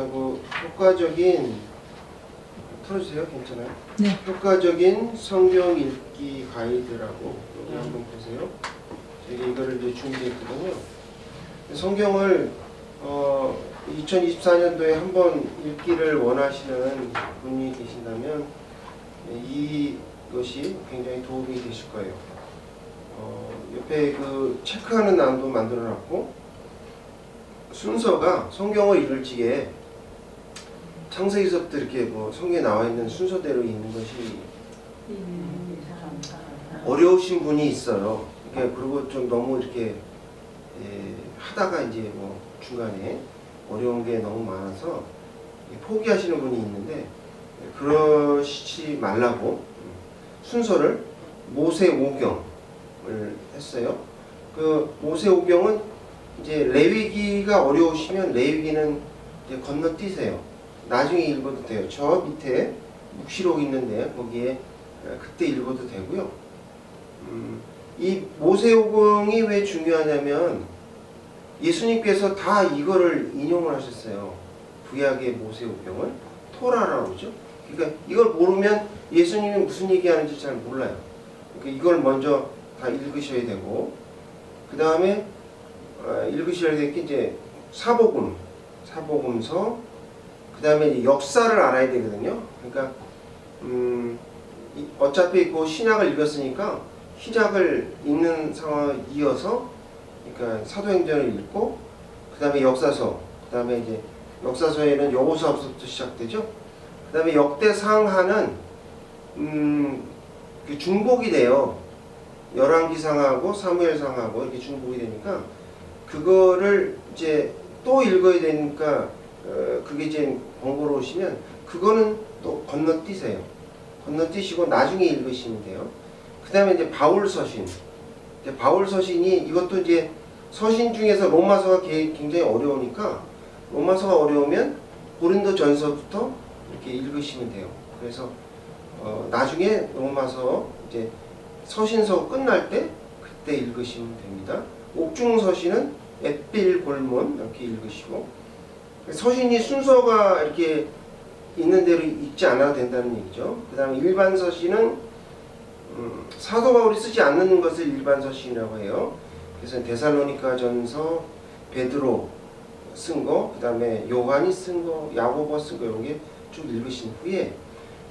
자, 효과적인, 틀어주세요. 괜찮아요? 네. 효과적인 성경 읽기 가이드라고 여기 한번 보세요. 제가 이거를 이제 준비했거든요. 성경을 2024년도에 한번 읽기를 원하시는 분이 계신다면 이것이 굉장히 도움이 되실 거예요. 옆에 그 체크하는 란도 만들어놨고, 순서가 성경을 읽을 적에 창세기서부터 이렇게 성경에 나와 있는 순서대로 읽는 것이 어려우신 분이 있어요. 그리고 좀 너무 이렇게 하다가 이제 중간에 어려운 게 너무 많아서 포기하시는 분이 있는데, 그러시지 말라고 순서를 모세오경을 했어요. 그 모세오경은 이제 레위기가 어려우시면 레위기는 이제 건너뛰세요. 나중에 읽어도 돼요. 저 밑에 묵시록 있는데 거기에 그때 읽어도 되고요. 이 모세오경이 왜 중요하냐면 예수님께서 다 이거를 인용을 하셨어요. 구약의 모세오경을 토라라고 그러죠. 그러니까 이걸 모르면 예수님이 무슨 얘기하는지 잘 몰라요. 그러니까 이걸 먼저 다 읽으셔야 되고, 그 다음에 읽으셔야 될 게 이제 사복음서, 그 다음에 역사를 알아야 되거든요. 그러니까 어차피 그 신약을 읽었으니까 신약을 읽는 상황을 이어서, 그러니까 사도행전을 읽고, 그 다음에 역사서, 그 다음에 이제 역사서에는 여호수아서부터 시작되죠. 그 다음에 역대상하는 중복이 돼요. 열왕기상하고 사무엘상하고 이렇게 중복이 되니까 그거를 이제 또 읽어야 되니까 그게 이제 번거로우시면 그거는 또 건너뛰세요. 건너뛰시고 나중에 읽으시면 돼요. 그 다음에 이제 바울서신. 바울서신이 이것도 이제 서신 중에서 로마서가 굉장히 어려우니까, 로마서가 어려우면 고린도전서부터 이렇게 읽으시면 돼요. 그래서 나중에 로마서 이제 서신서 끝날 때 그때 읽으시면 됩니다. 옥중서신은 앳빌골몬 이렇게 읽으시고, 서신이 순서가 이렇게 있는 대로 읽지 않아도 된다는 얘기죠. 그 다음에 일반 서신은 사도 바울이 쓰지 않는 것을 일반 서신이라고 해요. 그래서 데살로니가전서, 베드로 쓴 거, 그 다음에 요한이 쓴 거, 야고보 쓴 거, 이런 게 쭉 읽으신 후에,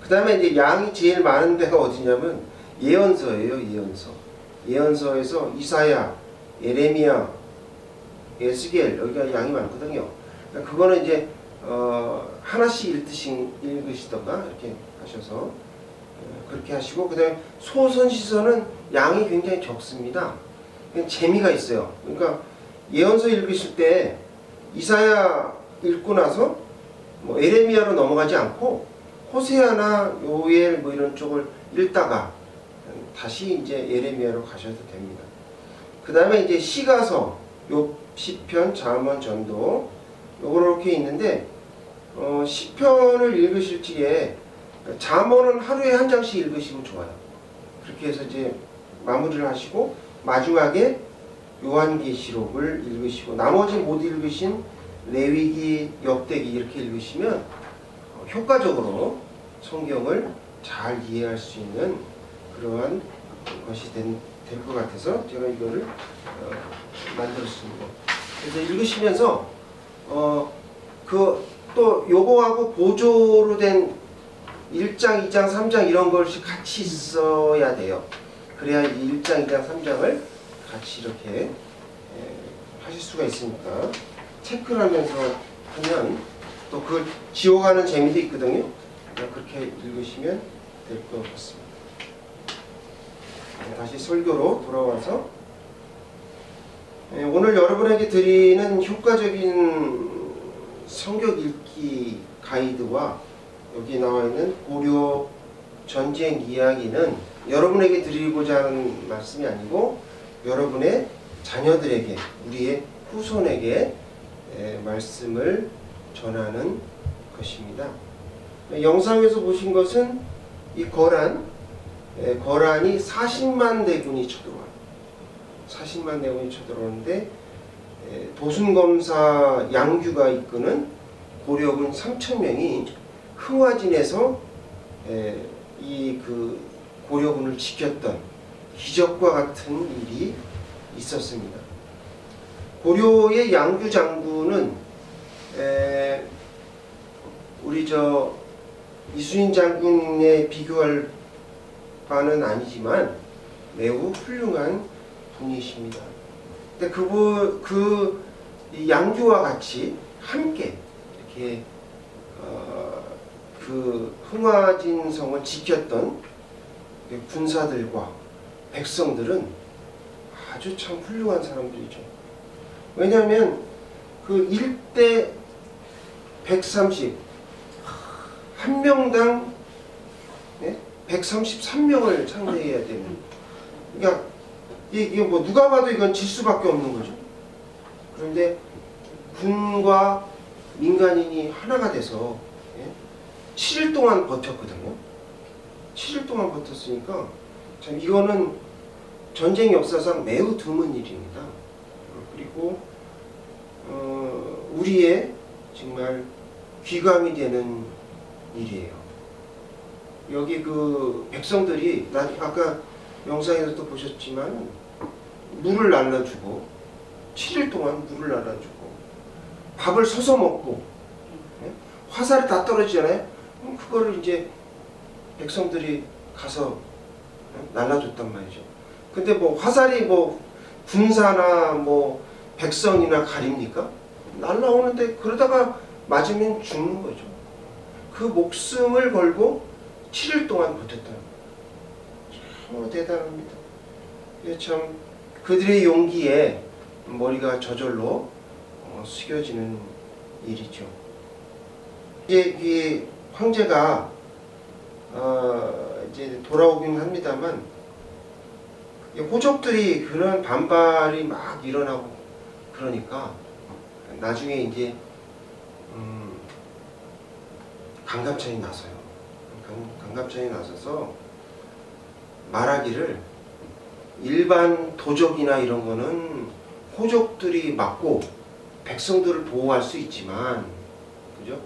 그 다음에 이제 양이 제일 많은 데가 어디냐면 예언서예요. 예언서에서 이사야, 예레미야, 에스겔, 여기가 양이 많거든요. 그러니까 그거는 이제 하나씩 읽으시던가 이렇게 하셔서 그렇게 하시고, 그 다음에 소선시서는 양이 굉장히 적습니다. 재미가 있어요. 그러니까 예언서 읽으실 때 이사야 읽고 나서 에레미야로 넘어가지 않고 호세아나 요엘 이런 쪽을 읽다가 다시 이제 예레미야로 가셔도 됩니다. 그 다음에 이제 시가서, 시편, 잠언, 전도, 요렇게 있는데, 시편을 읽으실 적에 잠언은 하루에 한 장씩 읽으시면 좋아요. 그렇게 해서 이제 마무리를 하시고 마지막에 요한계시록을 읽으시고, 나머지 못 읽으신 레위기, 역대기 이렇게 읽으시면 효과적으로 성경을 잘 이해할 수 있는 그러한 것이 될 것 같아서 제가 이거를 만들었습니다. 그래서 읽으시면서 또 요거하고 보조로 된 1장, 2장, 3장 이런 것이 같이 있어야 돼요. 그래야 이 1장, 2장, 3장을 같이 이렇게 하실 수가 있으니까 체크를 하면서 하면 또 그걸 지워가는 재미도 있거든요. 그렇게 읽으시면 될 것 같습니다. 다시 설교로 돌아와서 오늘 여러분에게 드리는 효과적인 성경 읽기 가이드와 여기 나와 있는 고려 전쟁 이야기는 여러분에게 드리고자 하는 말씀이 아니고 여러분의 자녀들에게, 우리의 후손에게 말씀을 전하는 것입니다. 영상에서 보신 것은 이 거란이 40만 대군이 쳐들어와요. 40만 대군이 쳐들어오는데 도순검사 양규가 이끄는 고려군 3,000명이 흥화진에서 이 그 고려군을 지켰던 기적과 같은 일이 있었습니다. 고려의 양규 장군은 우리 이순신 장군에 비교할 바는 아니지만 매우 훌륭한 분이십니다. 근데 이 양규와 같이 함께 이렇게 그 흥화진 성을 지켰던 군사들과 백성들은 아주 참 훌륭한 사람들이죠. 왜냐하면 그 1대 130, 한 명당 133명을 상대해야 되는. 그러니까 이게 뭐 누가 봐도 이건 질 수밖에 없는 거죠. 그런데 군과 민간인이 하나가 돼서 7일 동안 버텼거든요. 7일 동안 버텼으니까 참 이거는 전쟁 역사상 매우 드문 일입니다. 그리고 우리의 정말 귀감이 되는 일이에요. 여기 그 백성들이 아까 영상에서도 보셨지만 물을 날라주고 7일 동안 물을 날라주고 밥을 서서 먹고 화살이 다 떨어지잖아요. 그럼 그거를 이제 백성들이 가서 날라줬단 말이죠. 근데 뭐 화살이 뭐 군사나 뭐 백성이나 가립니까? 날라오는데 그러다가 맞으면 죽는 거죠. 그 목숨을 걸고 7일 동안 버텼다는 거예요. 참 대단합니다. 참 그들의 용기에 머리가 저절로 숙여지는 일이죠. 이제 이 황제가 이제 돌아오긴 합니다만 호족들이 그런 반발이 막 일어나고 그러니까 나중에 이제 강감찬이 나서요. 강감찬이 나서서 말하기를 일반 도적이나 이런 거는 호족들이 막고 백성들을 보호할 수 있지만, 그죠?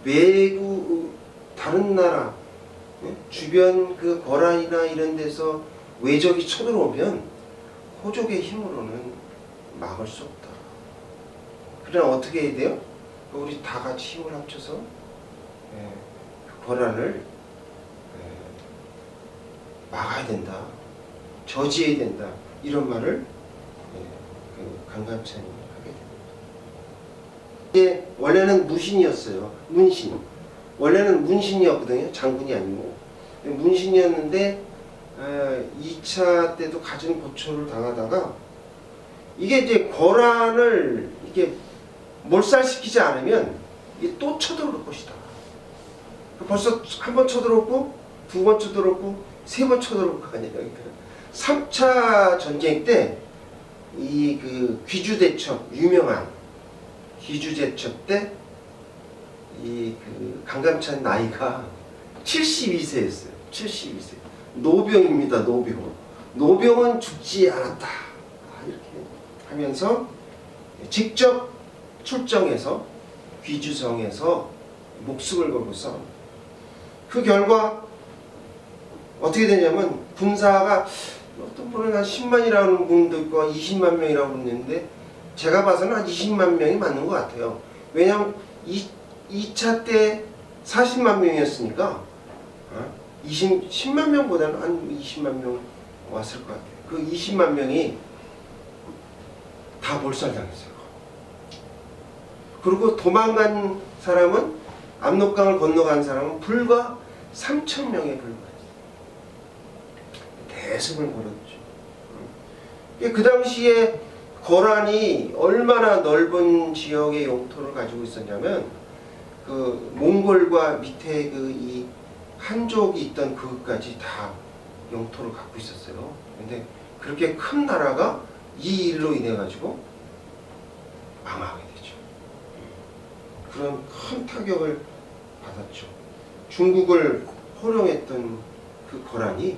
외국 다른 나라 주변 그 거란이나 이런 데서 외적이 쳐들어오면 호족의 힘으로는 막을 수 없다. 그러나 어떻게 해야 돼요? 우리 다 같이 힘을 합쳐서 그 거란을 막아야 된다, 저지해야 된다, 이런 말을 그 강감찬이 하게 됩니다. 이게 원래는 무신이었어요. 문신. 원래는 문신이었거든요. 장군이 아니고 문신이었는데 2차 때도 가진 고초를 당하다가 이게 이제 거란을 이게 몰살시키지 않으면 이게 또 쳐들어올 것이다. 벌써 한 번 쳐들어오고 두 번 쳐들어오고 세 번 쳐들어올 거 아니에요. 그러니까 3차 전쟁 때 이 그 귀주대첩, 유명한 귀주대첩 때 이 그 강감찬 나이가 72세였어요. 72세. 노병입니다. 노병. 노병은 죽지 않았다. 이렇게 하면서 직접 출정해서 귀주성에서 목숨을 걸고 싸웁니다. 그 결과 어떻게 되냐면 군사가 어떤 분은 한 10만이라는 분도 있고 20만 명이라고 그러는데 제가 봐서는 한 20만 명이 맞는 것 같아요. 왜냐하면 2차 때 40만 명이었으니까 10만 명보다는 한 20만 명 왔을 것 같아요. 그 20만 명이 다 몰살당했어요. 그리고 도망간 사람은, 압록강을 건너간 사람은 불과 3,000명에 불과했어요. 대승을 벌였죠. 그 당시에 거란이 얼마나 넓은 지역의 영토를 가지고 있었냐면 그 몽골과 밑에 그 이 한족이 있던 그것까지 다 영토를 갖고 있었어요. 근데 그렇게 큰 나라가 이 일로 인해 가지고 망하게 되죠. 그런 큰 타격을 받았죠. 중국을 호령했던 그 거란이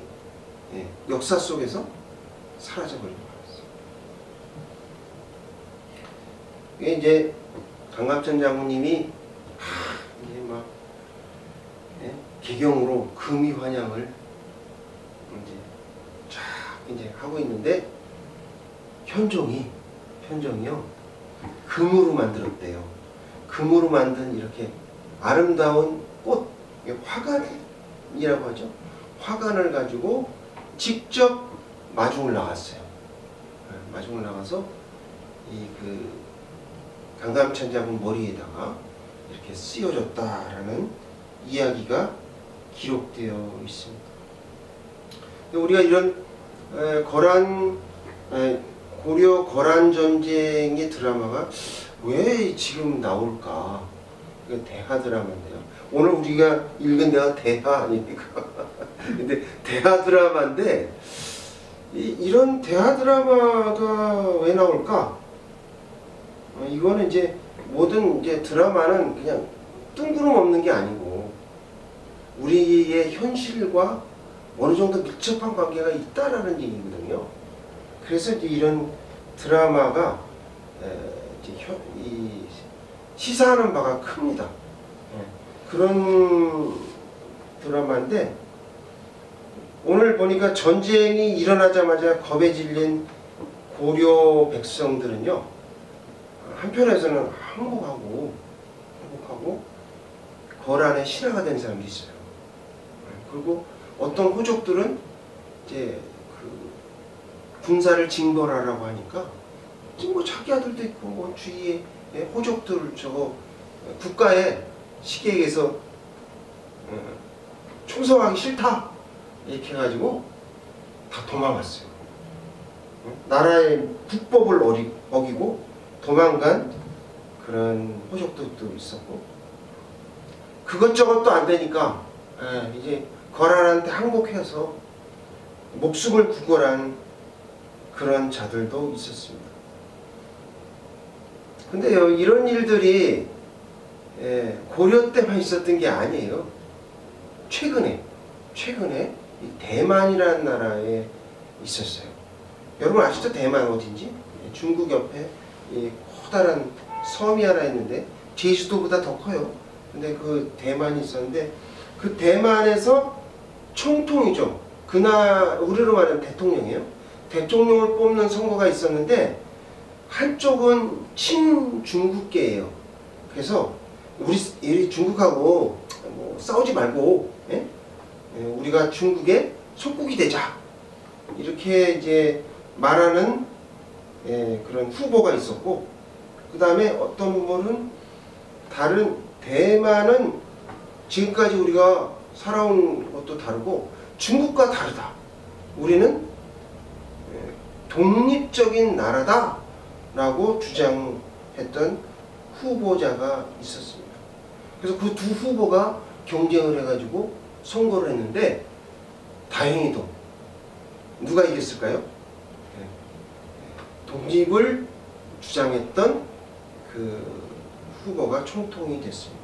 역사 속에서 사라져버린 거였어요. 이게 이제 강갑천 장군님이 이제 막 개경으로 금이 환양을 이제 쫙 이제 하고 있는데 현종이요 금으로 만들었대요. 금으로 만든 이렇게 아름다운 꽃, 화관이라고 하죠. 화관을 가지고 직접 마중을 나갔어요. 마중을 나가서 이 강감천 장군 머리에다가 이렇게 쓰여졌다라는 이야기가 기록되어 있습니다. 우리가 이런 고려 거란 전쟁의 드라마가 왜 지금 나올까? 이거 대하 드라마인데요. 오늘 우리가 읽은 데가 대하 아닙니까? 근데 대하 드라마인데 이런 대하 드라마가 왜 나올까? 이거는 이제 모든 이제 드라마는 그냥 뜬구름 없는 게 아니고 우리의 현실과 어느 정도 밀접한 관계가 있다라는 얘기거든요. 그래서 이제 이런 드라마가 시사하는 바가 큽니다. 그런 드라마인데 오늘 보니까 전쟁이 일어나자마자 겁에 질린 고려 백성들은요 한편에서는 항복하고 거란의 신하가 된 사람도 있어요. 그리고 어떤 호족들은 이제 군사를 징벌하라고 하니까 뭐 자기 아들도 있고 뭐 주위에 호족들 국가의 쉽게 얘기해서 충성하기 싫다 이렇게 해가지고 다 도망갔어요. 나라의 국법을 어기고 도망간 그런 호족들도 있었고 그것저것도 안 되니까 이제 거란한테 항복해서 목숨을 구걸한 그런 자들도 있었습니다. 근데요 이런 일들이 고려 때만 있었던 게 아니에요. 최근에 이 대만이라는 나라에 있었어요. 여러분 아시죠? 대만 어딘지? 중국 옆에 이 커다란 섬이 하나 있는데 제주도보다 더 커요. 근데 그 대만이 있었는데 그 대만에서 총통이죠. 우리로 말하면 대통령이에요. 대통령을 뽑는 선거가 있었는데 한쪽은 친중국계예요. 그래서 우리 중국하고 뭐 싸우지 말고 우리가 중국의 속국이 되자 이렇게 이제 말하는 그런 후보가 있었고 그 다음에 어떤 분은 대만은 지금까지 우리가 살아온 것도 다르고 중국과 다르다. 우리는 독립적인 나라다 라고 주장했던 후보자가 있었습니다. 그래서 그 두 후보가 경쟁을 해가지고 선거를 했는데 다행히도 누가 이겼을까요? 독립을 주장했던 그 후보가 총통이 됐습니다.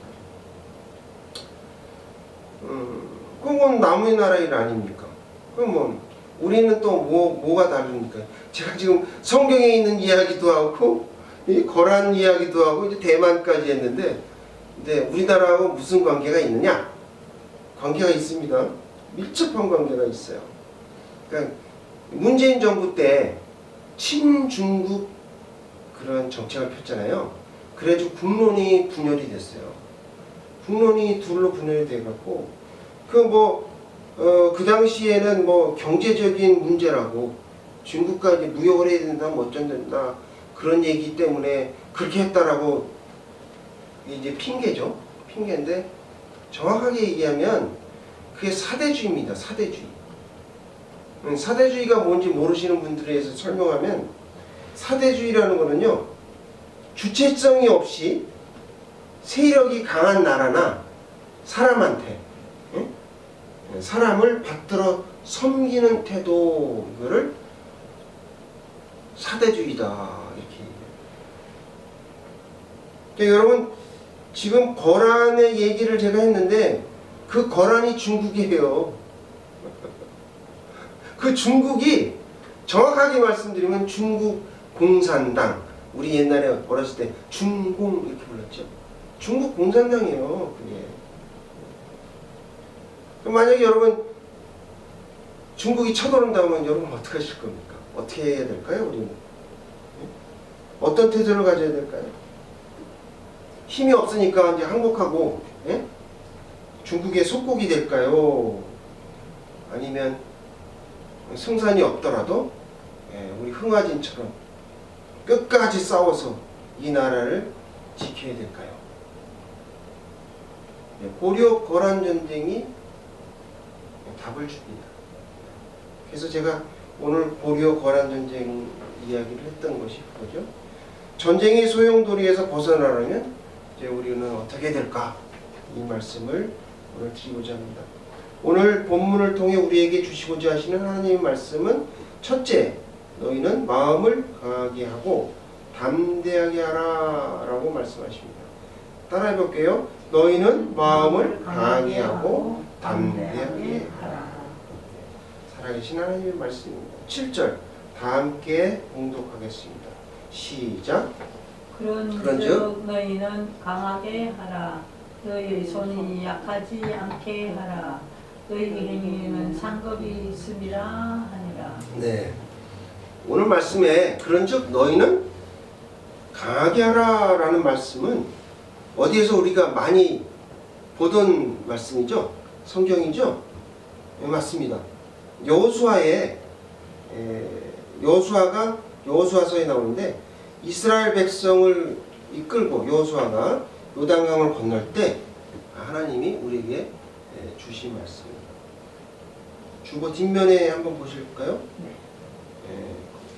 그건 남의 나라 일 아닙니까? 그럼 뭐 우리는 또 뭐가 다릅니까? 제가 지금 성경에 있는 이야기도 하고 이 거란 이야기도 하고 이제 대만까지 했는데 근데 우리나라하고 무슨 관계가 있느냐? 관계가 있습니다. 밀접한 관계가 있어요. 그러니까 문재인 정부 때 친중국 그런 정책을 폈잖아요. 그래가지고 국론이 분열이 됐어요. 국론이 둘로 분열이 돼갖고 그 당시에는 뭐 경제적인 문제라고 중국과 이제 무역을 해야 된다, 뭐 어쩐다 그런 얘기 때문에 그렇게 했다라고 이제 핑계죠. 핑계인데 정확하게 얘기하면 그게 사대주의입니다. 사대주의. 사대주의가 뭔지 모르시는 분들에 대해서 설명하면 사대주의라는 거는요 주체성이 없이 세력이 강한 나라나 사람한테 사람을 받들어 섬기는 태도를 사대주의다 이렇게 얘기해요. 그러니까 여러분 지금 거란의 얘기를 제가 했는데 그 거란이 중국이에요. 그 중국이 정확하게 말씀드리면 중국 공산당 우리 옛날에 어렸을 때 중공 이렇게 불렀죠. 중국 공산당이에요. 그게. 그럼 만약에 여러분 중국이 쳐들어온다면 여러분 어떻게 하실 겁니까? 어떻게 해야 될까요? 우리는 어떤 태도를 가져야 될까요? 힘이 없으니까 이제 항복하고 중국의 속국이 될까요? 아니면 승산이 없더라도 우리 흥화진처럼 끝까지 싸워서 이 나라를 지켜야 될까요? 고려 거란 전쟁이 답을 줍니다. 그래서 제가 오늘 고려 거란 전쟁 이야기를 했던 것이 그거죠. 전쟁의 소용돌이에서 벗어나려면 이제 우리는 어떻게 해야 될까? 이 말씀을 오늘 드리고자 합니다. 오늘 본문을 통해 우리에게 주시고자 하시는 하나님의 말씀은 첫째, 너희는 마음을 강하게 하고 담대하게 하라 라고 말씀하십니다. 따라해 볼게요. 너희는 마음을 강하게 하고 담대하게 하라. 살아계신 하나님의 말씀입니다. 7절 다 함께 봉독하겠습니다. 시작. 그런즉 너희는 강하게 하라. 너희 손이 약하지 않게 하라. 너희 행위에는 상급이 있음이라 하니라. 네. 오늘 말씀에 그런즉 너희는 강하게 하라 라는 말씀은 어디에서 우리가 많이 보던 말씀이죠? 성경이죠? 네, 맞습니다. 여호수아서에 나오는데 이스라엘 백성을 이끌고 여호수아가 요단강을 건널 때 하나님이 우리에게 주신 말씀입니다. 주보 뒷면에 한번 보실까요?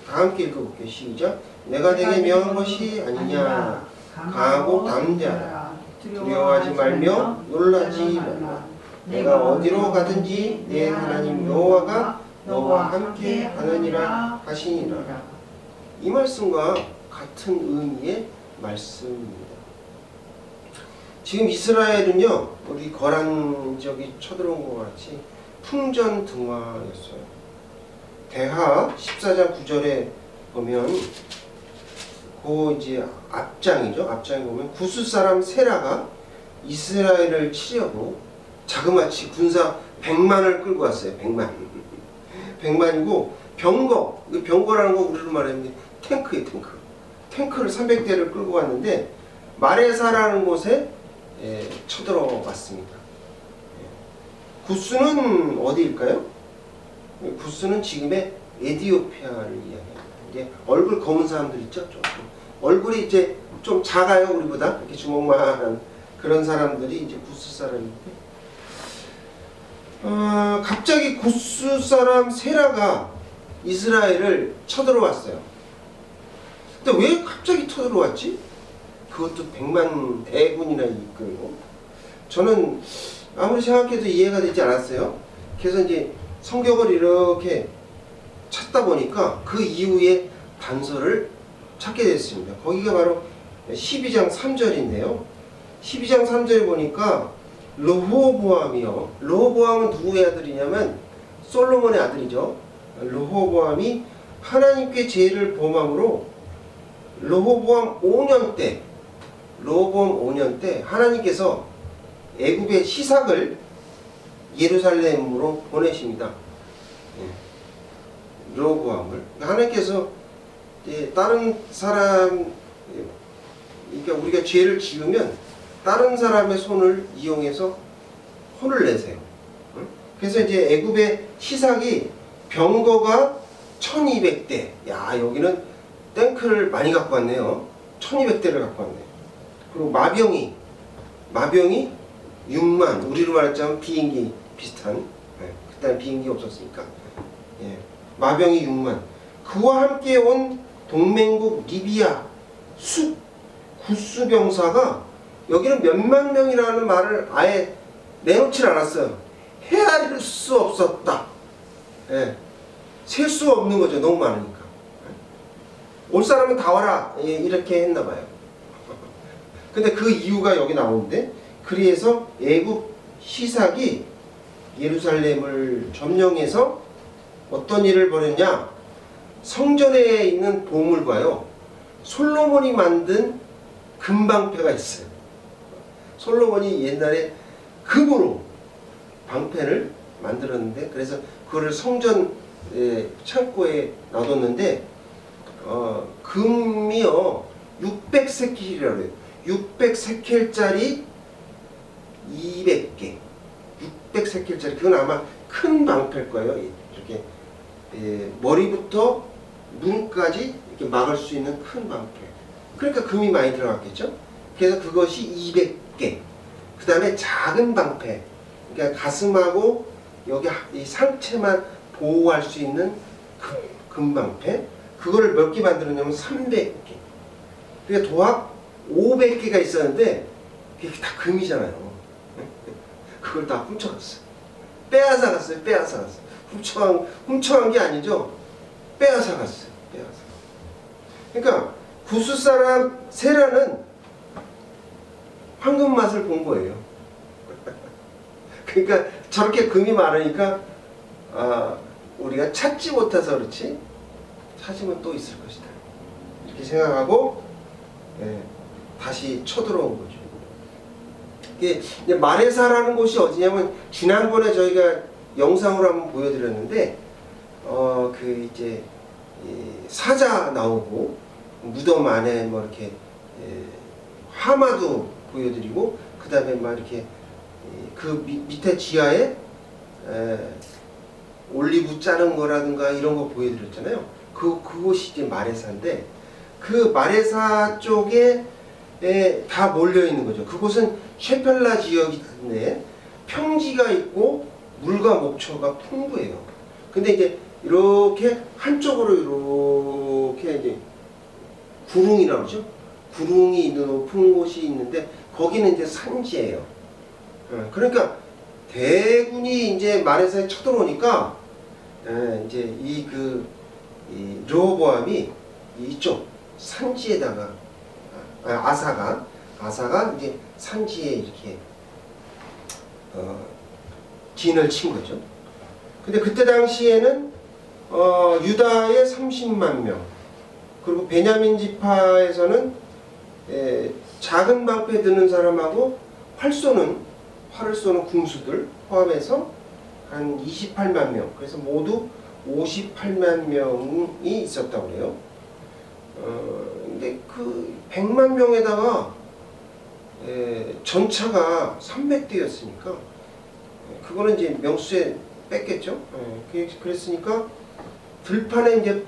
다 함께 읽어볼게요. 시작. 내가 되게 명한 것이 아니냐. 강하고 담대하라. 두려워하지 말며 놀라지 말라. 내가 어디로 가든지 내 하나님 여호와가 너와 함께 하느니라 하시니라. 이 말씀과 같은 의미의 말씀입니다. 지금 이스라엘은요, 우리 거란 지역이 쳐들어온 것 같이 풍전등화였어요. 대하 14장 9절에 보면 그 이제 앞장이죠. 앞장에 보면 구스 사람 세라가 이스라엘을 치려고 자그마치 군사 100만을 끌고 왔어요. 100만. 100만이고 병거, 병거라는 거 우리로 말하면 탱크예요. 탱크를 300대를 끌고 왔는데 마레사라는 곳에 쳐들어왔습니다. 구스는 어디일까요? 구스는 지금의 에티오피아를 이야기합니다. 이제 얼굴 검은 사람들 있죠? 조금. 얼굴이 이제 좀 작아요, 우리보다. 이렇게 주먹만한 그런 사람들이 이제 구스 사람인데, 갑자기 구스 사람 세라가 이스라엘을 쳐들어왔어요. 근데 왜 갑자기 쳐들어왔지? 그것도 100만 대군이나 이끌고. 저는 아무리 생각해도 이해가 되지 않았어요. 그래서 이제 성경을 이렇게 찾다 보니까 그 이후에 단서를 찾게 됐습니다. 거기가 바로 12장 3절인데요. 12장 3절에 보니까 르호보암이요. 르호보암은 누구의 아들이냐면 솔로몬의 아들이죠. 르호보암이 하나님께 죄를 범함으로 르호보암 5년 때 하나님께서 애굽의 시삭을 예루살렘으로 보내십니다. 르호보암을 하나님께서 다른 사람, 그러니까 우리가 죄를 지으면 다른 사람의 손을 이용해서 혼을 내세요. 그래서 이제 애굽의 시삭이 병거가 1200대. 야, 여기는 탱크를 많이 갖고 왔네요. 1200대를 갖고 왔네요. 그리고 마병이 6만. 우리로 말하자면 비행기 비슷한. 그때는 비행기 없었으니까. 마병이 6만. 그와 함께 온 동맹국 리비아 구스 병사가 여기는 몇만 명이라는 말을 아예 내놓질 않았어요. 헤아릴 수 없었다. 셀 수 없는 거죠. 너무 많으니까. 올 사람은 다 와라. 이렇게 했나 봐요. 근데 그 이유가 여기 나오는데, 그래서 애굽 시삭이 예루살렘을 점령해서 어떤 일을 벌였냐? 성전에 있는 보물과요, 솔로몬이 만든 금방패가 있어요. 솔로몬이 옛날에 금으로 방패를 만들었는데, 그래서 그거를 성전 창고에 놔뒀는데, 금이요 600세켈이라고 해요. 600세켈짜리 200개, 600세켈짜리, 그건 아마 큰 방패일 거예요. 이렇게 머리부터 눈까지 이렇게 막을 수 있는 큰 방패. 그러니까 금이 많이 들어갔겠죠. 그래서 그것이 200개. 그 다음에 작은 방패, 그러니까 가슴하고 여기 이 상체만 보호할 수 있는 금방패. 그거를 몇 개 만들었냐면 300개. 그러니까 도합 500개가 있었는데 그게 다 금이잖아요. 그걸 다 훔쳐갔어요. 빼앗아갔어요. 빼앗아갔어요. 훔쳐간 게 아니죠. 빼앗아갔어요. 빼앗아. 그러니까 구스 사람 세라는 황금 맛을 본 거예요. 그러니까 저렇게 금이 많으니까 우리가 찾지 못해서 그렇지 찾으면 또 있을 것이다. 이렇게 생각하고 다시 쳐들어온 거죠. 이게 마레사라는 곳이 어디냐면, 지난번에 저희가 영상으로 한번 보여드렸는데 그 이제 사자 나오고 무덤 안에 뭐 이렇게 화마도 보여드리고, 그 다음에 막 이렇게 그 밑에 지하에 올리브 자른 거라든가 이런 거 보여드렸잖아요. 그곳이 이제 마레사인데, 그 마레사 쪽에 다 몰려 있는 거죠. 그곳은 셰펠라 지역인데 평지가 있고 물과 목초가 풍부해요. 근데 이제 이렇게 한쪽으로 이렇게 이제 구릉이라고 그러죠. 구릉이 있는 높은 곳이 있는데 거기는 이제 산지예요. 그러니까 대군이 이제 마레사에 쳐들어오니까 이제 이 르호보암이 이쪽 산지에다가 아사가 이제 산지에 이렇게 진을 친 거죠. 근데 그때 당시에는 유다의 30만 명, 그리고 베냐민 지파에서는 작은 방패 드는 사람하고 활을 쏘는 궁수들 포함해서 한 28만 명, 그래서 모두 58만 명이 있었다고 그래요. 근데 그 100만 명에다가 전차가 300대였으니까 그거는 이제 명수에 뺐겠죠. 그랬으니까 들판에 이제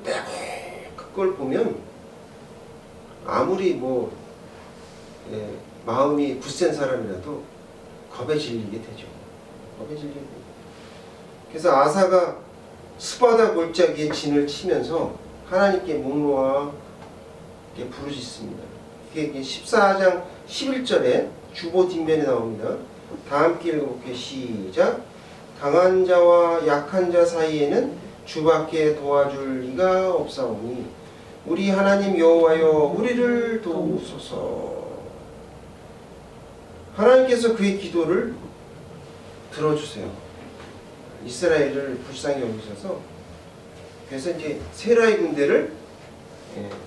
그걸 보면 아무리 뭐 마음이 굳센 사람이라도 겁에 질리게 되죠. 겁에 질리게 되죠. 그래서 아사가 스바다 골짜기에 진을 치면서 하나님께 묵로와 부르짖습니다. 그게 14장 11절에 주보 뒷면에 나옵니다. 다 함께 읽어볼게요. 시작. 강한 자와 약한 자 사이에는 주밖에 도와줄 리가 없사오니 우리 하나님 여호와여 우리를 도우소서. 하나님께서 그의 기도를 들어주세요. 이스라엘을 불쌍히 여기셔서, 그래서 이제 세라의 군대를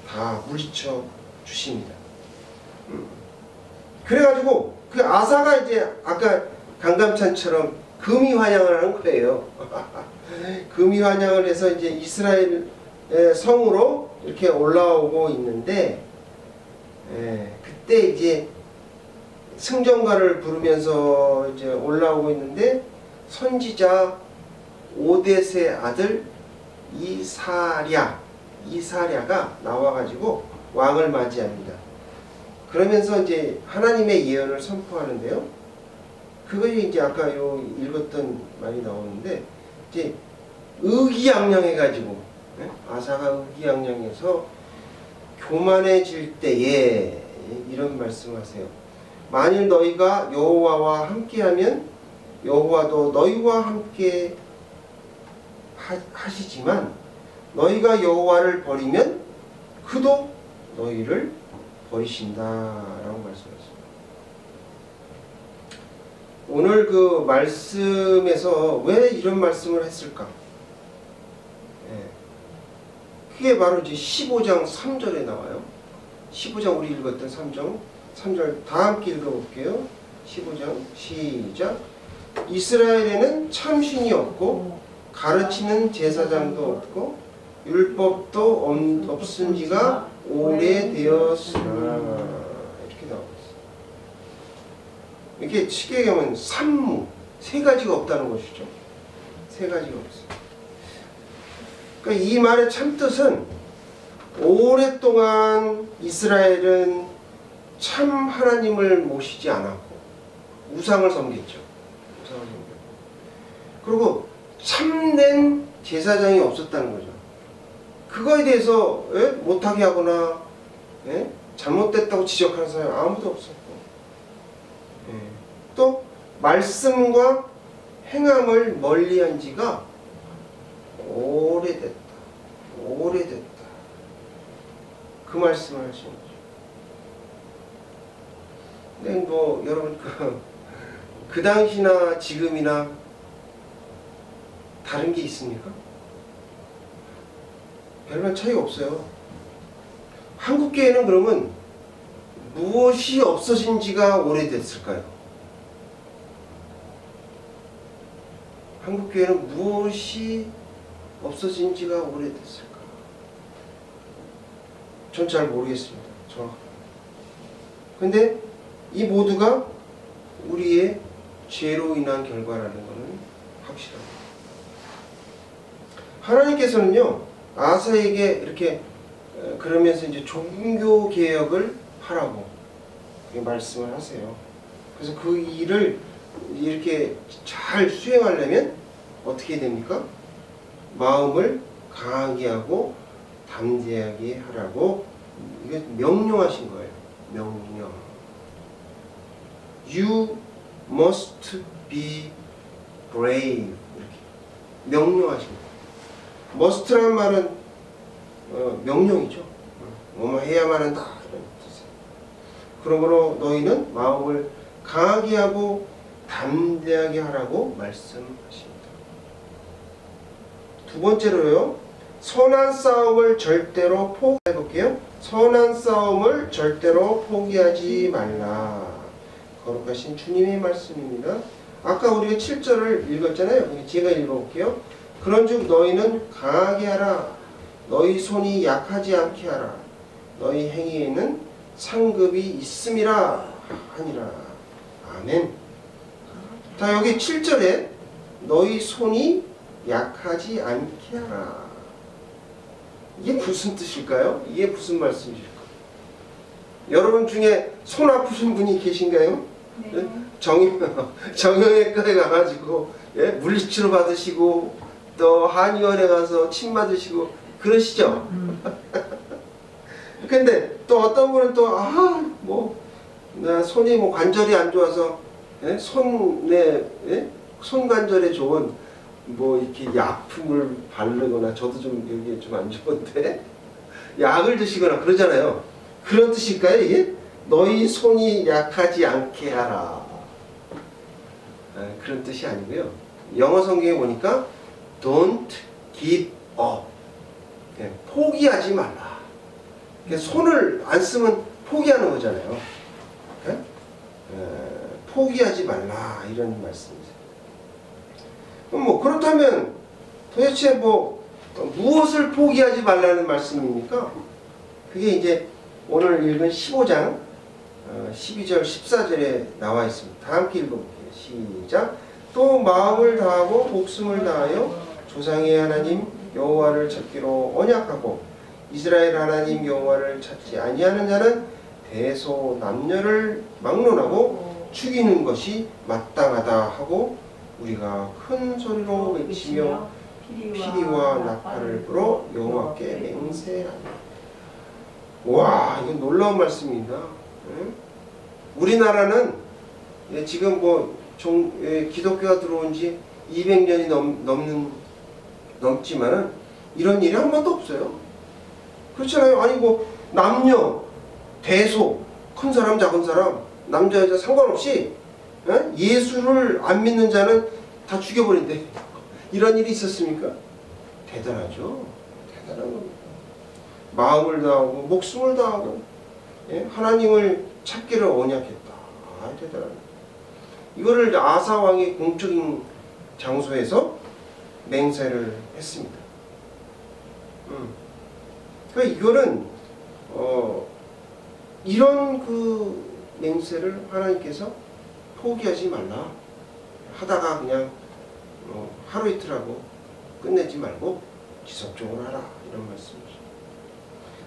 다 물리쳐 주십니다. 그래가지고 그 아사가 이제 아까 강감찬처럼 금이 환영을 하는 거예요. 금이 환영을 해서 이제 이스라엘 성으로 이렇게 올라오고 있는데, 그때 이제 승전가를 부르면서 이제 올라오고 있는데, 선지자 오뎃의 아들 이사랴가 나와가지고 왕을 맞이합니다. 그러면서 이제 하나님의 예언을 선포하는데요. 그것이 이제 아까 요 읽었던 말이 나오는데, 이제 의기양양해가지고, 아사가 의기양양해서 교만해질 때에 이런 말씀하세요. 만일 너희가 여호와와 함께하면 여호와도 너희와 함께 하시지만 너희가 여호와를 버리면 그도 너희를 버리신다라고 말씀하셨습니다. 오늘 그 말씀에서 왜 이런 말씀을 했을까? 그게 바로 이제 15장 3절에 나와요. 15장 우리 읽었던 3절 다 함께 읽어볼게요. 15장 시작. 이스라엘에는 참신이 없고 가르치는 제사장도 없고 율법도 없은 지가 오래되었으나 이렇게 나오고 있어요. 이렇게 쉽게 얘기하면 산무 세 가지가 없다는 것이죠. 세 가지가 없어요. 그러니까 이 말의 참뜻은 오랫동안 이스라엘은 참 하나님을 모시지 않았고 우상을 섬겼죠. 우상을 섬겼고. 그리고 참된 제사장이 없었다는 거죠. 그거에 대해서 못하게 하거나 잘못됐다고 지적하는 사람이 아무도 없었고, 또 말씀과 행함을 멀리한 지가 오래됐다. 그 말씀을 하시는 거죠. 근데 뭐 여러분 그 당시나 지금이나 다른 게 있습니까? 별반 차이가 없어요. 한국교회는 그러면 무엇이 없어진 지가 오래됐을까요? 한국교회는 무엇이 없어진 지가 오래됐을까? 전 잘 모르겠습니다. 정확하게. 근데 이 모두가 우리의 죄로 인한 결과라는 것은 확실합니다. 하나님께서는요, 아사에게 이렇게 그러면서 이제 종교 개혁을 하라고 말씀을 하세요. 그래서 그 일을 이렇게 잘 수행하려면 어떻게 됩니까? 마음을 강하게 하고 담대하게 하라고 이게 명령하신 거예요. 명령. You must be brave. 이렇게 명령하신 거예요. must라는 말은 명령이죠. 뭐뭐 해야만 한다 그런 뜻이에요. 그러므로 너희는 마음을 강하게 하고 담대하게 하라고 말씀하십니다. 두 번째로요, 선한 싸움을 절대로 포기해볼게요. 선한 싸움을 절대로 포기하지 말라. 거룩하신 주님의 말씀입니다. 아까 우리가 7절을 읽었잖아요. 제가 읽어볼게요. 그런즉 너희는 강하게 하라. 너희 손이 약하지 않게 하라. 너희 행위에는 상급이 있음이라 하니라. 아멘. 자, 여기 7절에 너희 손이 약하지 않게 하라. 이게 무슨 뜻일까요? 이게 무슨 말씀일까요? 여러분 중에 손 아프신 분이 계신가요? 네. 정형외과에 가가지고 물리치료 받으시고 또 한의원에 가서 침 맞으시고 그러시죠? 근데 또 어떤 분은 또 나 손이 뭐 관절이 안 좋아서 손 관절에 좋은 뭐 이렇게 약품을 바르거나, 저도 좀 여기 좀 안 좋은데 약을 드시거나 그러잖아요. 그런 뜻일까요 이게? 너희 손이 약하지 않게 하라. 그런 뜻이 아니고요. 영어 성경에 보니까 Don't give up. 포기하지 말라. 손을 안 쓰면 포기하는 거잖아요. 포기하지 말라 이런 말씀이죠. 그럼 뭐 그렇다면 도대체 무엇을 포기하지 말라는 말씀입니까? 그게 이제 오늘 읽은 15장 12절 14절에 나와 있습니다. 다 함께 읽어볼게요. 시작. 또 마음을 다하고 목숨을 다하여 조상의 하나님 여호와를 찾기로 언약하고 이스라엘 하나님 여호와를 찾지 아니하는 자는 대소 남녀를 막론하고 죽이는 것이 마땅하다 하고 우리가 큰 소리로 외치며 피리와 나팔을 불어 여호와께 맹세하라. 와, 이건 놀라운 말씀입니다. 우리나라는 지금 기독교가 들어온 지 200년이 넘지만은 이런 일이 한 번도 없어요. 그렇잖아요. 아니 남녀, 대소, 큰 사람 작은 사람, 남자 여자 상관없이 예수를 안 믿는 자는 다 죽여버린대. 이런 일이 있었습니까? 대단하죠. 대단한 겁니다. 마음을 다하고 목숨을 다하고 예? 하나님을 찾기를 언약했다. 아, 대단하네. 이거를 아사 왕의 공적인 장소에서 맹세를 했습니다. 그러니까 이거는 이런 그 맹세를 하나님께서 포기하지 말라. 하다가 그냥 하루 이틀 하고 끝내지 말고 지속적으로 하라. 이런 말씀이죠.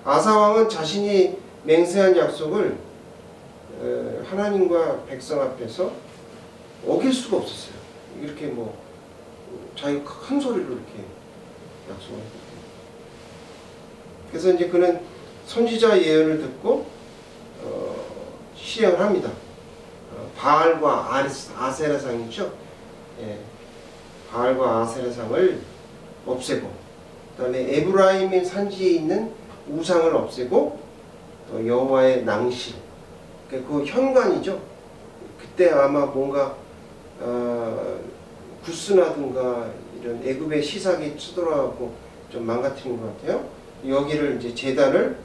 아사 왕은 자신이 맹세한 약속을 하나님과 백성 앞에서 어길 수가 없었어요. 이렇게 뭐 자기가 큰 소리로 이렇게 약속을 했거든요. 그래서 이제 그는 선지자 예언을 듣고 실행을 합니다. 바알과 아세라상이죠. 예, 바알과 아세라상을 없애고, 그다음에 에브라임의 산지에 있는 우상을 없애고, 또 여호와의 낭실, 그 현관이죠. 그때 아마 뭔가 구스나든가 이런 애굽의 시삭이 쳐들어가고 좀 망가뜨린 것 같아요. 여기를 이제 제단을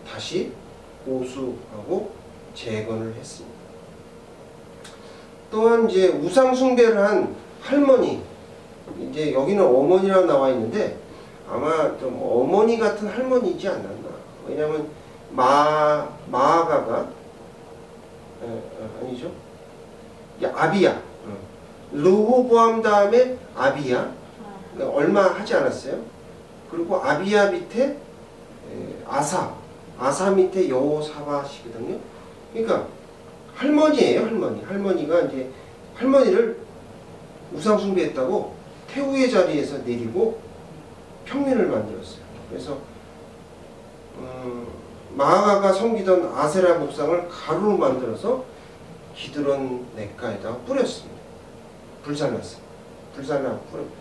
다시 보수하고 재건을 했습니다. 또한 이제 우상 숭배를 한 할머니, 이제 여기는 어머니라고 나와 있는데 아마 좀 어머니 같은 할머니이지 않았나. 왜냐하면 마아가가 아니죠. 아비야. 르호보암 다음에 아비야. 얼마 하지 않았어요. 그리고 아비야 밑에 아사 밑에 여호사밧이거든요. 그러니까 할머니예요, 할머니. 할머니가 이제 할머니를 우상 숭배했다고 태우의 자리에서 내리고 평민을 만들었어요. 그래서 마아가가 섬기던 아세라 목상을 가루로 만들어서 기드론 냇가에다가 뿌렸습니다. 불살랐어요. 불살라고 뿌렸어요.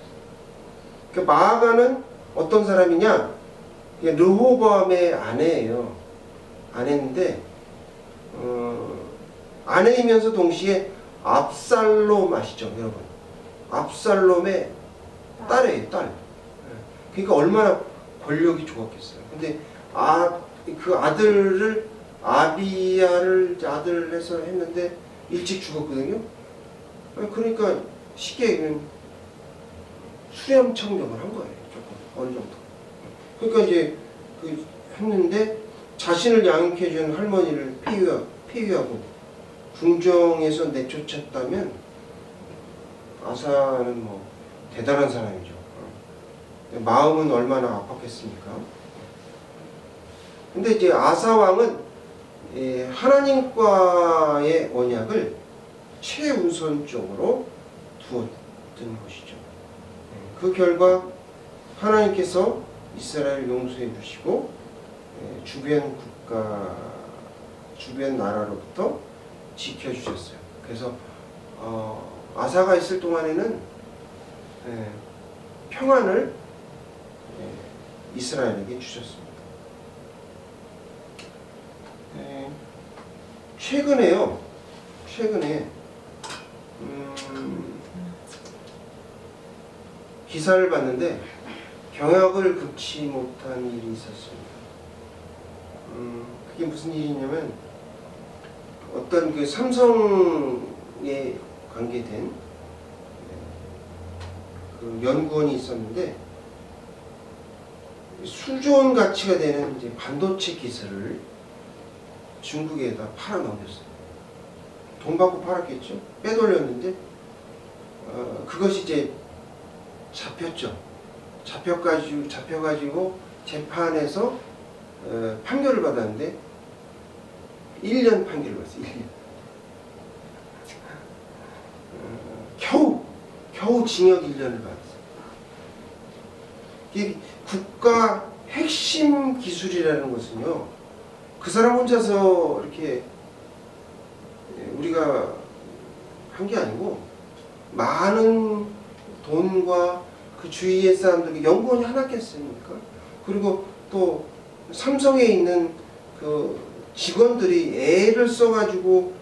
그 마아가는 어떤 사람이냐? 르호보암의 아내예요. 아내인데 아내이면서 동시에 압살롬 아시죠, 여러분? 압살롬의 딸이에요, 딸. 그러니까 얼마나 권력이 좋았겠어요. 근데 그 아들을 아비야를 아들 해서 했는데 일찍 죽었거든요. 그러니까 쉽게 얘기하면 수렴청정을 한 거예요. 조금 어느 정도. 그러니까 이제 그 했는데 자신을 양육해 준 할머니를 폐위하고 궁정에서 내쫓았다면 아사는 뭐 대단한 사람이죠. 마음은 얼마나 아팠겠습니까? 근데 이제 아사 왕은 하나님과의 언약을 최우선적으로 두었던 것이죠. 그 결과 하나님께서 이스라엘을 용서해 주시고 주변 국가, 주변 나라로부터 지켜주셨어요. 그래서 아사가 있을 동안에는 평안을 이스라엘에게 주셨습니다. 최근에 기사를 봤는데 병역을 금치 못한 일이 있었습니다. 그게 무슨 일이냐면 어떤 그 삼성에 관계된 그 연구원이 있었는데 수조원 가치가 되는 이제 반도체 기술을 중국에다 팔아 넘겼어요. 돈 받고 팔았겠죠. 빼돌렸는데 그것이 이제 잡혔죠. 잡혀가지고 재판에서 판결을 받았는데 1년 판결을 받았어요. 1년. 겨우 징역 1년을 받았어요. 이게 국가 핵심 기술이라는 것은요, 그 사람 혼자서 이렇게 우리가 한 게 아니고 많은 돈과 그 주위의 사람들, 연구원이 하나겠습니까? 그리고 또 삼성에 있는 그 직원들이 애를 써가지고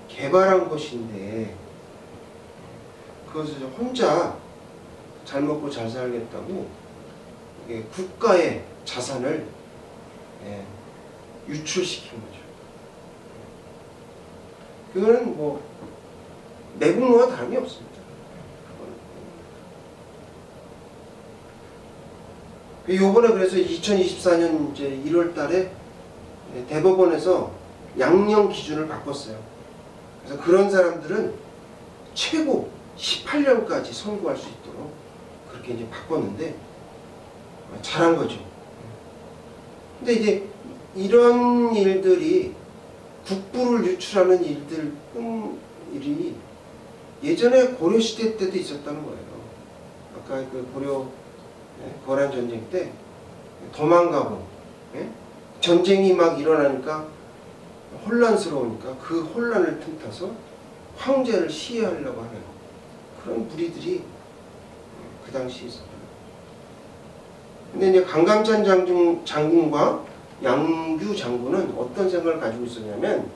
개발한 것인데 그것을 혼자 잘 먹고 잘 살겠다고 국가의 자산을 유출시킨 거죠. 그거는 뭐 매국노와 다름이 없습니다. 요번에 그래서 2024년 이제 1월 달에 대법원에서 양형 기준을 바꿨어요. 그래서 그런 사람들은 최고 18년까지 선고할 수 있도록 그렇게 이제 바꿨는데 잘한 거죠. 근데 이제 이런 일들이 국부를 유출하는 일이 예전에 고려시대 때도 있었다는 거예요. 아까 그 고려 거란 전쟁 때 도망가고 전쟁이 막 일어나니까 혼란스러우니까 그 혼란을 틈타서 황제를 시해하려고 하는 그런 무리들이 그 당시에 있었다. 근데 이제 강감찬 장군과 양규 장군은 어떤 생각을 가지고 있었냐면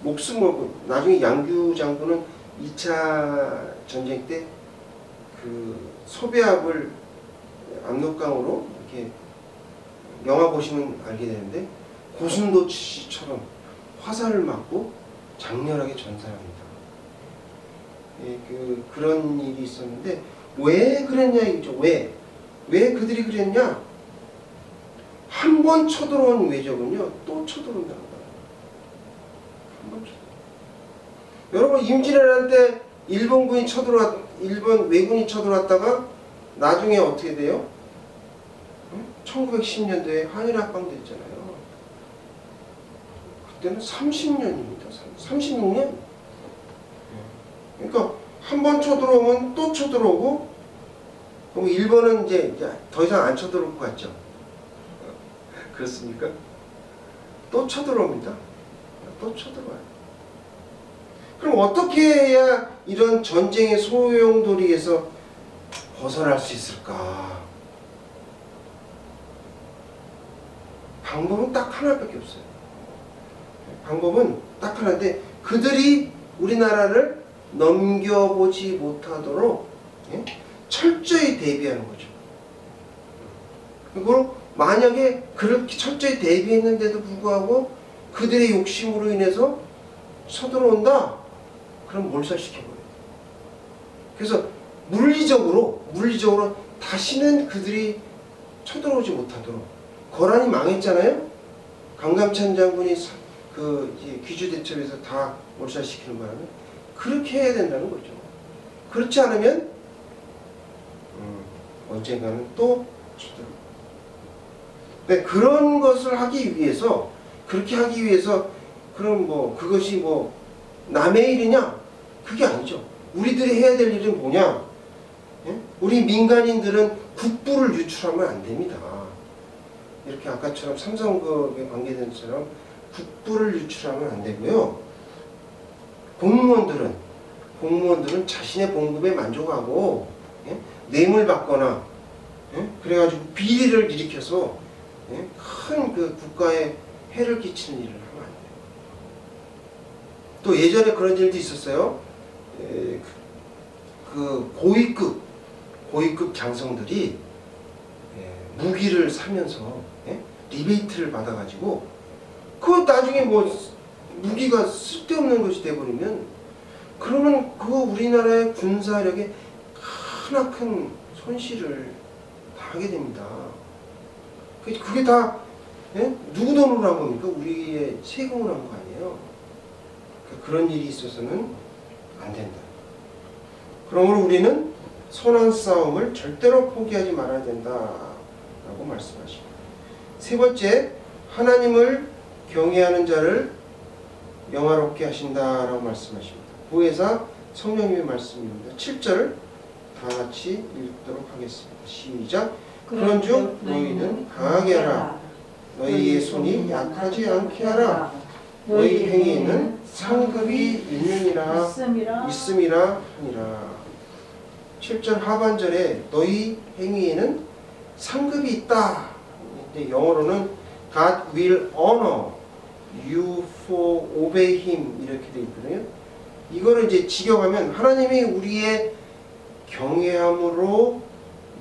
목숨 걸고 나중에 양규 장군은 2차 전쟁 때 그 소배합을 압록강으로 이렇게 영화 보시면 알게 되는데 고슴도치처럼 화살을 맞고 장렬하게 전사합니다. 그런 일이 있었는데 왜 그랬냐 이거죠. 왜 그들이 그랬냐? 한 번 쳐들어온 외적은요 또 쳐들어온다는 거예요. 한 번 여러분 임진왜란 때 일본 외군이 쳐들어왔다가 나중에 어떻게 돼요? 1910년도에 한일합방 됐잖아요. 그때는 30년입니다. 36년. 그러니까 한 번 쳐들어오면 또 쳐들어오고, 그럼 일본은 이제 더 이상 안 쳐들어올 것 같죠? 그렇습니까? 또 쳐들어옵니다. 또 쳐들어와요. 그럼 어떻게 해야 이런 전쟁의 소용돌이에서 벗어날 수 있을까? 방법은 딱 하나밖에 없어요. 방법은 딱 하나인데 그들이 우리나라를 넘겨보지 못하도록 철저히 대비하는 거죠. 그리고 만약에 그렇게 철저히 대비했는데도 불구하고 그들의 욕심으로 인해서 쳐들어온다? 그럼 몰살시켜버려요. 그래서 물리적으로 다시는 그들이 쳐들어오지 못하도록. 거란이 망했잖아요. 강감찬 장군이 귀주대첩에서 다 몰살시키는 바람에 그렇게 해야 된다는 거죠. 그렇지 않으면 언젠가는 또 쳐들어오고. 네, 그런 것을 하기 위해서 그럼 뭐 그것이 뭐 남의 일이냐? 그게 아니죠. 우리들이 해야 될 일은 뭐냐? 우리 민간인들은 국부를 유출하면 안 됩니다. 이렇게 아까처럼 삼성그룹에 관계된 것처럼 국부를 유출하면 안 되고요. 공무원들은 자신의 봉급에 만족하고 뇌물 받거나 그래가지고 비리를 일으켜서 큰 그 국가에 해를 끼치는 일을 하면 안 돼요. 또 예전에 그런 일도 있었어요. 그 고위급 장성들이 무기를 사면서 리베이트를 받아가지고 그 나중에 뭐 무기가 쓸데없는 것이 돼버리면 그러면 그 우리나라의 군사력에 크나큰 손실을 당하게 됩니다. 그게 다 누구 돈으로 한 겁니까? 우리의 세금으로 한 거 아니에요. 그런 일이 있어서는 안 된다. 그러므로 우리는 선한 싸움을 절대로 포기하지 말아야 된다라고 말씀하십니다. 세 번째, 하나님을 경외하는 자를 영화롭게 하신다라고 말씀하십니다. 보혜사 성령님의 말씀입니다. 7절 다 같이 읽도록 하겠습니다. 시작. 그런즉 너희는 강하게 하라. 너희의 손이 약하지 않게 하라. 너희 행위에는 상급이 있음이라 하니라. 7절 하반절에 너희 행위에는 상급이 있다. 영어로는 God will honor you for obey him 이렇게 되어 있거든요. 이거를 이제 직역하면 하나님이 우리의 경외함으로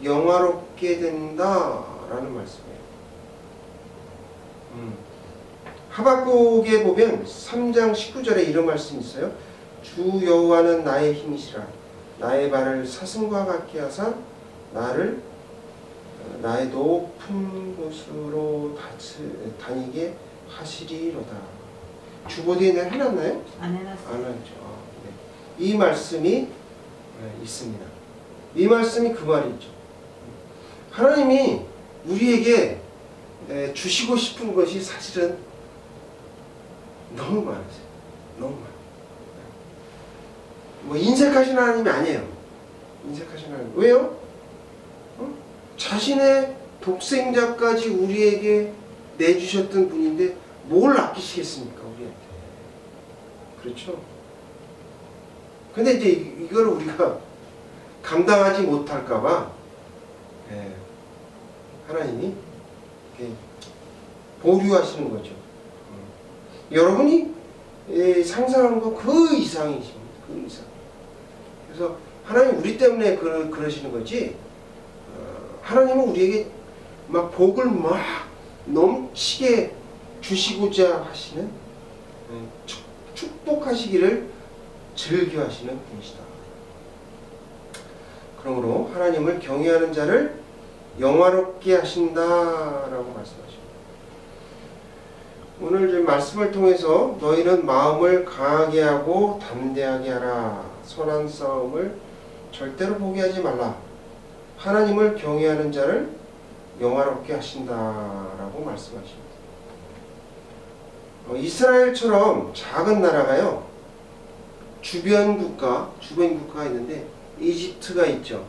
영화롭게 된다라는 말씀이에요. 하박국에 보면 3장 19절에 이런 말씀이 있어요. 주 여호와는 나의 힘이시라. 나의 발을 사슴과 같게 하사 나를 나의 높은 곳으로 다니게 하시리로다. 주보디에 해놨나요? 안 해놨어요. 안 했죠. 네. 이 말씀이 있습니다. 이 말씀이 그 말이죠. 하나님이 우리에게 주시고 싶은 것이 사실은 너무 많으세요. 너무 많아요. 뭐 인색하신 하나님이 아니에요. 인색하신 하나님. 왜요? 자신의 독생자까지 우리에게 내주셨던 분인데 뭘 아끼시겠습니까? 우리한테. 그렇죠? 근데 이제 이걸 우리가 감당하지 못할까봐 하나님이 이렇게 보류하시는 거죠. 여러분이 상상하는 거 그 이상이십니다. 그 이상. 그래서 하나님 우리 때문에 그러시는 거지. 하나님은 우리에게 막 복을 막 넘치게 주시고자 하시는, 축복하시기를 즐겨하시는 분이시다. 그러므로 하나님을 경외하는 자를 영화롭게 하신다라고 말씀하십니다. 오늘 이 말씀을 통해서 너희는 마음을 강하게 하고 담대하게 하라. 선한 싸움을 절대로 포기하지 말라. 하나님을 경외하는 자를 영화롭게 하신다라고 말씀하십니다. 이스라엘처럼 작은 나라가요, 주변 국가가 있는데 이집트가 있죠.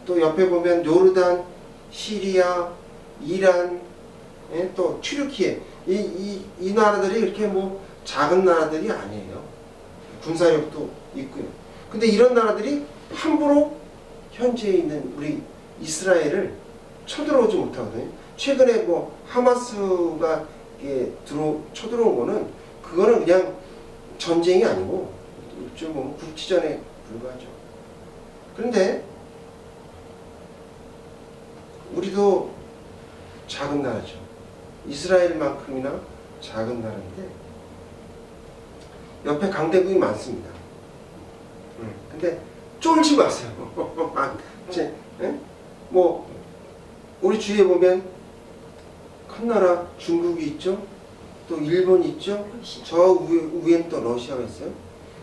또 옆에 보면 요르단, 시리아, 이란, 또 튀르키예, 이 나라들이 이렇게 뭐 작은 나라들이 아니에요. 군사력도 있고요. 근데 이런 나라들이 함부로 현재 있는 우리 이스라엘을 쳐들어오지 못하거든요. 최근에 뭐 하마스가 쳐들어온 거는 그거는 그냥 전쟁이 아니고 좀 보면 국지전에 불과하죠. 그런데 우리도 작은 나라죠. 이스라엘만큼이나 작은 나라인데 옆에 강대국이 많습니다. 근데 쫄지 마세요. 뭐 우리 주위에 보면 큰 나라 중국이 있죠. 또 일본이 있죠. 저 위엔 또 러시아가 있어요.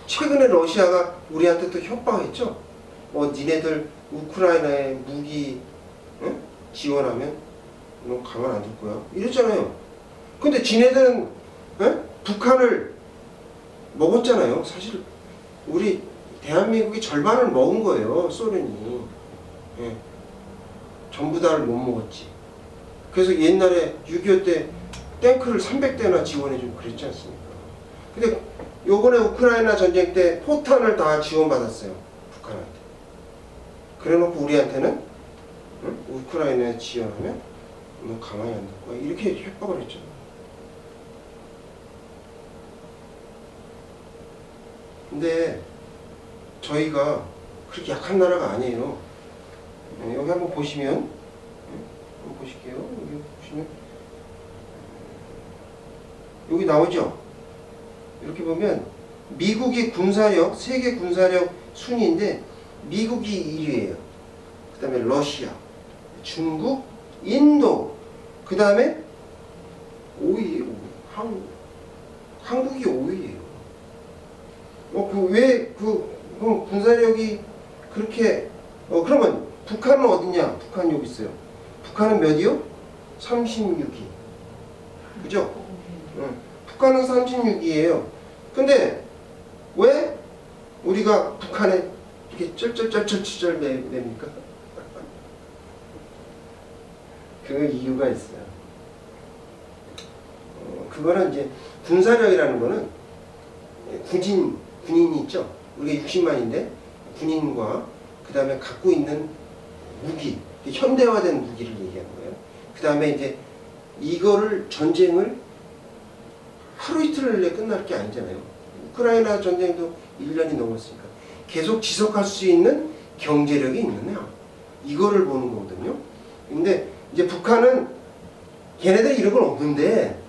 최근에 러시아가 우리한테 또 협박했죠. 니네들 우크라이나에 무기 지원하면 너 가만 안 둘 거야. 이랬잖아요. 근데 지네들은 북한을 먹었잖아요. 사실 우리 대한민국이 절반을 먹은 거예요. 소련이. 전부 다를 못 먹었지. 그래서 옛날에 6.25 때 탱크를 300대나 지원해주고 그랬지 않습니까? 근데 요번에 우크라이나 전쟁 때 포탄을 다 지원받았어요. 북한한테. 그래놓고 우리한테는 우크라이나에 지원하면 너 가만히 안 둘 거야. 이렇게 협박을 했죠. 근데 저희가 그렇게 약한 나라가 아니에요. 여기 한번 보시면, 한번 보실게요. 여기 보시면 여기 나오죠. 이렇게 보면 미국이 군사력, 세계 군사력 순위인데 미국이 1위예요. 그 다음에 러시아, 중국, 인도, 그 다음에 5위예요. 한국이 5위예요. 왜 군사력이 그렇게 그러면 북한은 어디냐? 북한 여기 있어요. 북한은 몇이요? 36위. 그죠? 북한은 36위예요. 근데 왜 우리가 북한에 이렇게 쩔쩔쩔쩔쩔 냅니까? 그 이유가 있어요. 그거는 이제 군사력이라는 거는 군인이 있죠. 우리가 60만인데 군인과 그 다음에 갖고 있는 무기, 현대화된 무기를 얘기하는 거예요. 그 다음에 이제 이거를 전쟁을 하루 이틀 내에 끝날 게 아니잖아요. 우크라이나 전쟁도 1년이 넘었으니까 계속 지속할 수 있는 경제력이 있느냐, 이거를 보는 거거든요. 근데 이제 북한은 걔네들 이런 건 없는데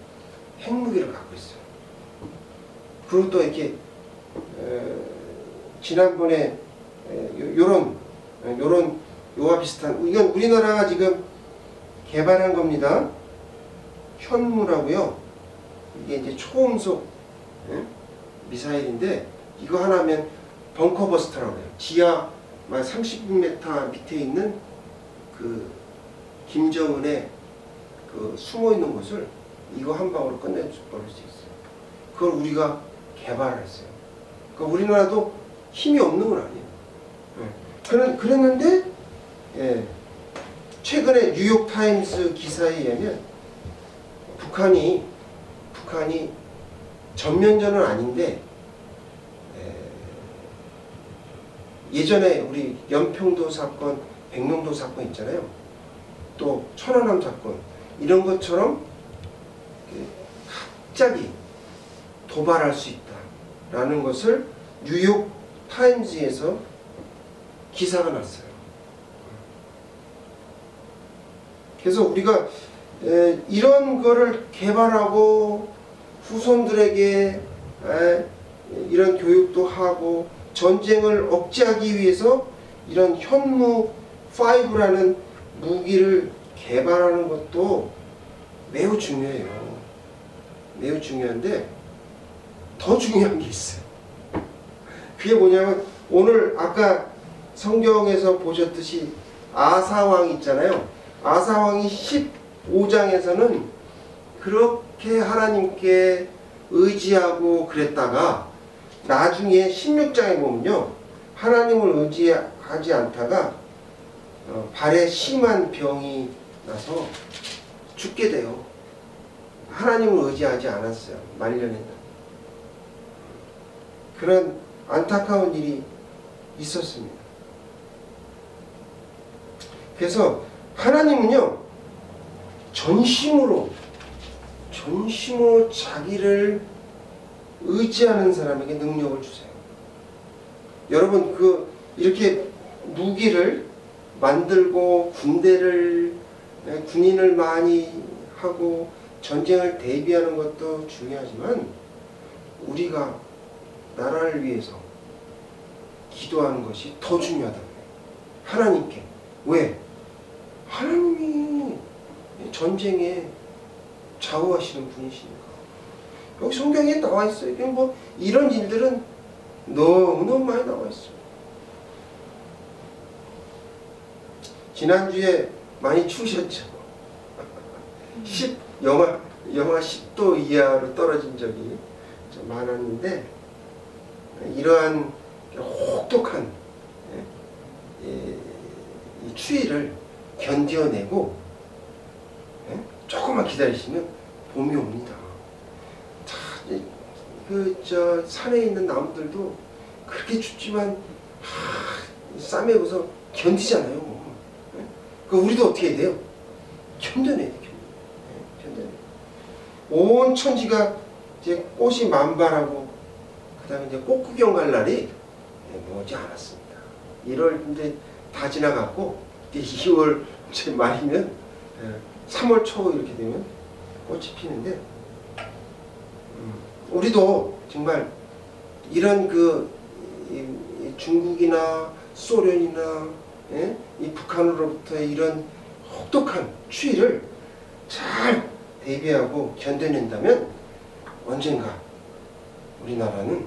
핵무기를 갖고 있어요. 그리고 또 이렇게 지난번에 요런 요와 비슷한, 이건 우리나라가 지금 개발한 겁니다. 현무라고요. 이게 이제 초음속 미사일인데, 이거 하나면 벙커버스터라고 해요. 지하 30m 밑에 있는 그 김정은의 그 숨어 있는 곳을 이거 한 방으로 끝내버릴 수 있어요. 그걸 우리가 개발을 했어요. 그러니까 우리나라도 힘이 없는 건 아니에요. 그랬는데, 최근에 뉴욕타임스 기사에 의하면 북한이 전면전은 아닌데, 예전에 우리 연평도 사건, 백령도 사건 있잖아요. 또 천안함 사건, 이런 것처럼 갑자기 도발할 수 있다라는 것을 뉴욕 타임즈에서 기사가 났어요. 그래서 우리가 이런 거를 개발하고 후손들에게 이런 교육도 하고 전쟁을 억제하기 위해서 이런 현무 5라는 무기를 개발하는 것도 매우 중요해요. 매우 중요한데, 더 중요한 게 있어요. 그게 뭐냐면, 오늘 아까 성경에서 보셨듯이 아사왕 있잖아요. 아사왕이 15장에서는 그렇게 하나님께 의지하고 그랬다가, 나중에 16장에 보면요, 하나님을 의지하지 않다가 발에 심한 병이 나서 죽게 돼요. 하나님을 의지하지 않았어요. 말년에는. 그런 안타까운 일이 있었습니다. 그래서 하나님은요, 전심으로 자기를 의지하는 사람에게 능력을 주세요. 여러분, 이렇게 무기를 만들고 군인을 많이 하고 전쟁을 대비하는 것도 중요하지만, 우리가 나라를 위해서 기도하는 것이 더 중요하다고요. 하나님께. 왜? 하나님이 전쟁에 좌우하시는 분이시니까. 여기 성경에 나와 있어요. 뭐 이런 일들은 너무너무 많이 나와 있어요. 지난주에 많이 추우셨죠? 영하 10도 이하로 떨어진 적이 좀 많았는데, 이러한 혹독한 이 추위를 견뎌내고 조금만 기다리시면 봄이 옵니다. 산에 있는 나무들도 그렇게 춥지만 쌈에 웃어 견디잖아요. 우리도 어떻게 해야 돼요? 견뎌내야 돼요. 견뎌내야 돼요. 온 천지가 이제 꽃이 만발하고, 그 다음에 이제 꽃 구경 갈 날이 머지 않았습니다. 1월 근데 다 지나갔고, 이제 2월 말이면 3월 초 이렇게 되면 꽃이 피는데, 우리도 정말 이런 이 중국이나 소련이나 이 북한으로부터의 이런 혹독한 추위를 잘 대비하고 견뎌낸다면, 언젠가 우리나라는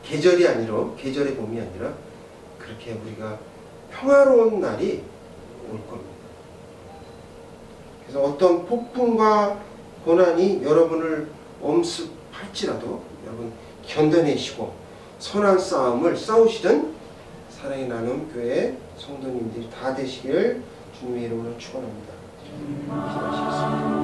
계절의 봄이 아니라 그렇게 우리가 평화로운 날이 올 겁니다. 그래서 어떤 폭풍과 고난이 여러분을 엄습할지라도 여러분 견뎌내시고 선한 싸움을 싸우시던 사랑의 나눔 교회 성도님들이 다 되시길 주님의 이름으로 축원합니다. 기도하시겠습니다.